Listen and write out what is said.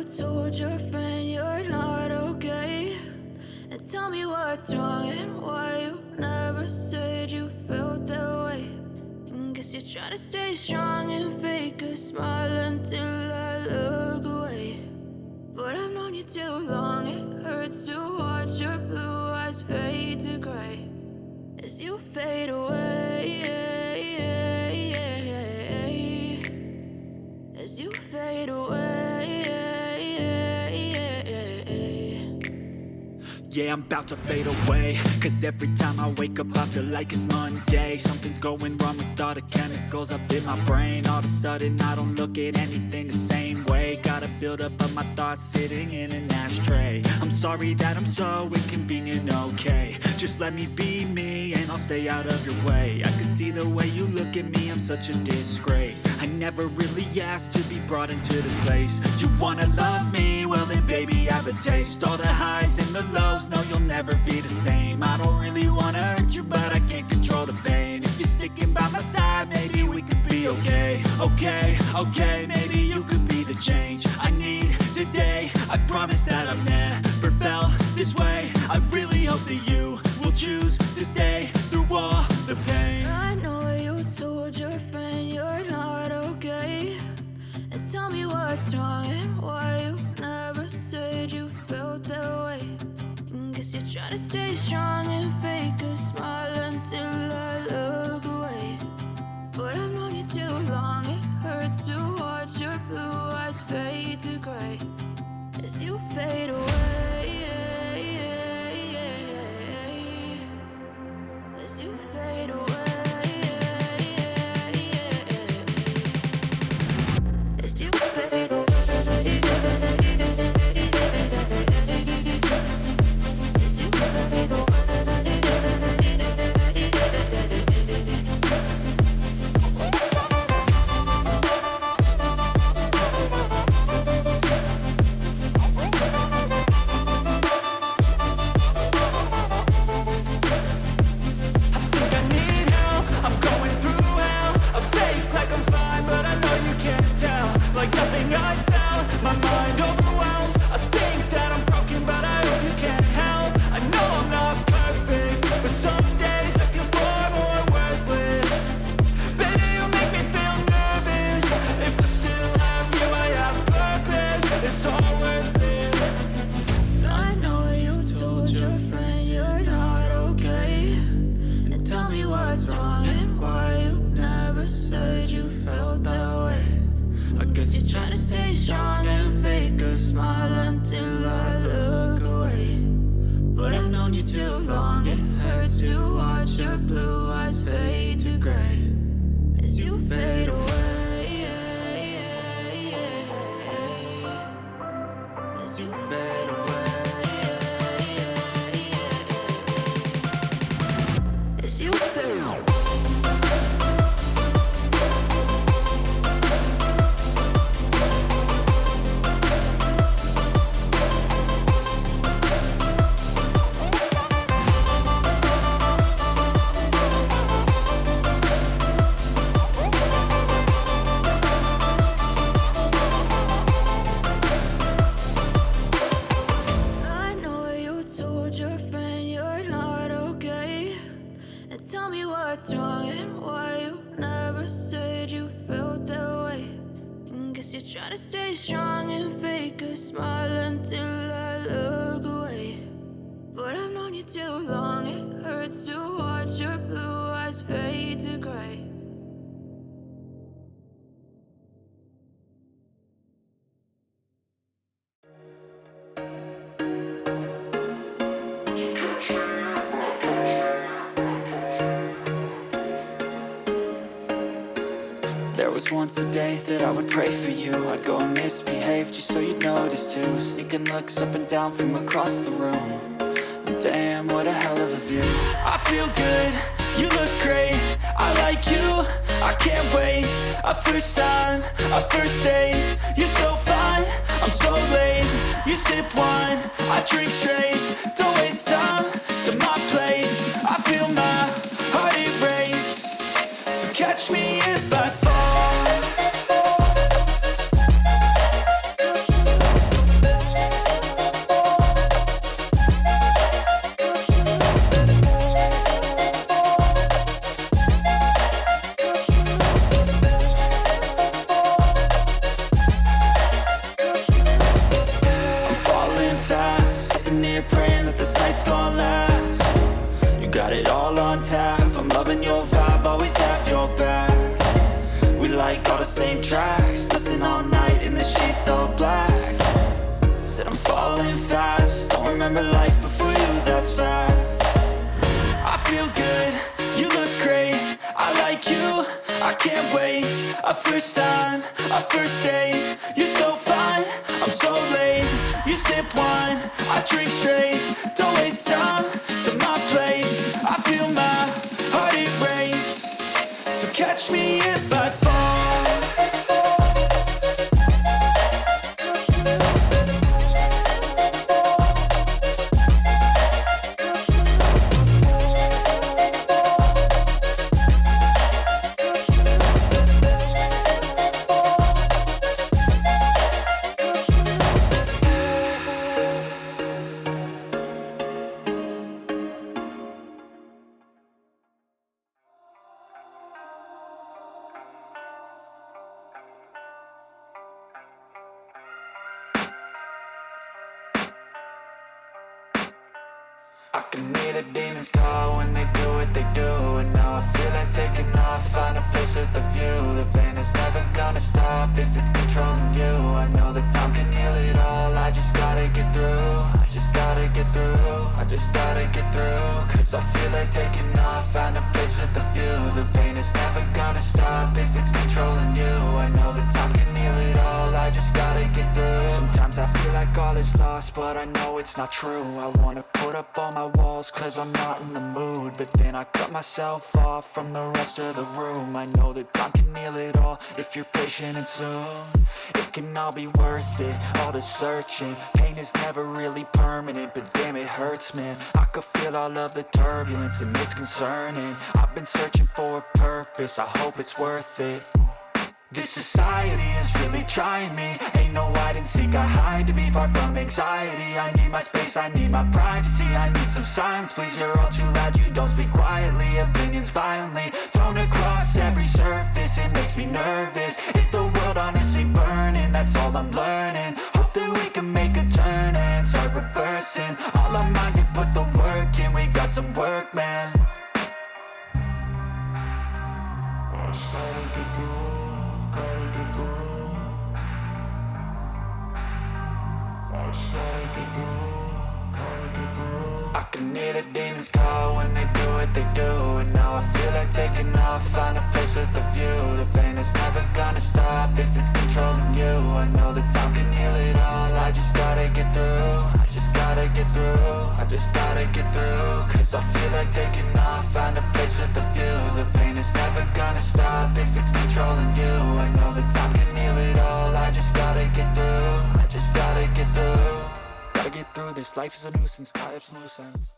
told your friend you're not okay? And tell me what's wrong and why you never said you felt that way. And guess you're trying to stay strong and fake a smile until I look away. But I've known you too long, it hurts to watch your blue eyes fade to gray as you fade away, as you fade away. Yeah, I'm about to fade away, cause every time I wake up I feel like it's Monday. Something's going wrong with all the chemicals up in my brain. All of a sudden I don't look at anything the same way. Gotta build up of my thoughts sitting in an ashtray. I'm sorry that I'm so inconvenient, okay? Just let me be me and I'll stay out of your way. I can see the way you look at me, I'm such a disgrace. I never really asked to be brought into this place. You wanna love me? Well then baby have a taste. All the highs and the lows, no you'll never be the same. I don't really wanna hurt you but I can't control the pain. If you're sticking by my side, maybe we could be okay. Okay, maybe you could be the change I need today. I promise that I've never felt this way. I really hope that you will choose to stay through all the pain. I know you told your friend you're not okay. And tell me what's wrong and why you never said you felt that way. And guess you're trying to stay strong and fake a smile until I look away. But I've known you too long, it hurts to watch your blue eyes fade to gray as you fade away, as you fade away, as you fade away. Try to stay strong and fake a smile until I look away. But I've known you too long, it hurts to watch your blue eyes fade to gray. There was once a day that I would pray for you. I'd go and misbehave just so you'd notice too. Sneaking looks up and down from across the room. And damn, what a hell of a view. I feel good, you look great, I like you, I can't wait. A first time, a first date, you're so fine, I'm so late. You sip wine, I drink straight. Don't waste time to my place. I feel my heart erase. So catch me if I fall. gon' last. You got it all on tap, I'm loving your vibe, always have your back. We like all the same tracks, listen all night in the sheets all black. Said I'm falling fast, don't remember life before you, that's facts. I feel good, you look great, I like you, I can't wait. A first time, a first date, you're so fine, I'm so late. You sip wine, I drink straight, don't waste time to my place. I feel my heart erase, so catch me if I fall. I can hear the demons call when they do what they do. And now I feel like taking off, find a place with a view. The pain is never gonna stop if it's controlling you. I know that time can heal it all, I just gotta get through. I just gotta get through, I just gotta get through. Cause I feel like taking off, find a place with a view. The pain is never gonna stop if it's controlling you. I know that time can heal it all, I just gotta get through. Sometimes I feel like all is lost, but I know it's not true. I wanna put up all my walls cause I'm not in the mood, but then I cut myself off from the rest of the room. I know that time can heal it all if you're patient and soon it can all be worth it, all the searching. Pain is never really permanent, but damn it hurts, man. I could feel all of the turbulence and it's concerning. I've been searching for a purpose, I hope it's worth it. This society is really trying me. Ain't no hide and seek, I hide to be far from anxiety. I need my space, I need my privacy, I need some silence, please. You're all too loud, you don't speak quietly. Opinions violently thrown across every surface, it makes me nervous. Is the world honestly burning? That's all I'm learning. Hope that we can make a turn and start reversing. All our minds, we put the work in, we got some work, man. I can hear the demons call when they do what they do. And now I feel like taking off, find a place with a view. The pain is never gonna stop if it's controlling you. I know that time can heal it all, I just gotta get through. I just gotta get through, I just gotta get through. Cause I feel like taking off, find a place with a view. The pain is never gonna stop if it's controlling you. I know that time can heal it all, I just gotta get through. I just gotta get through. Gotta get through this, life is a nuisance, tie up some loose ends.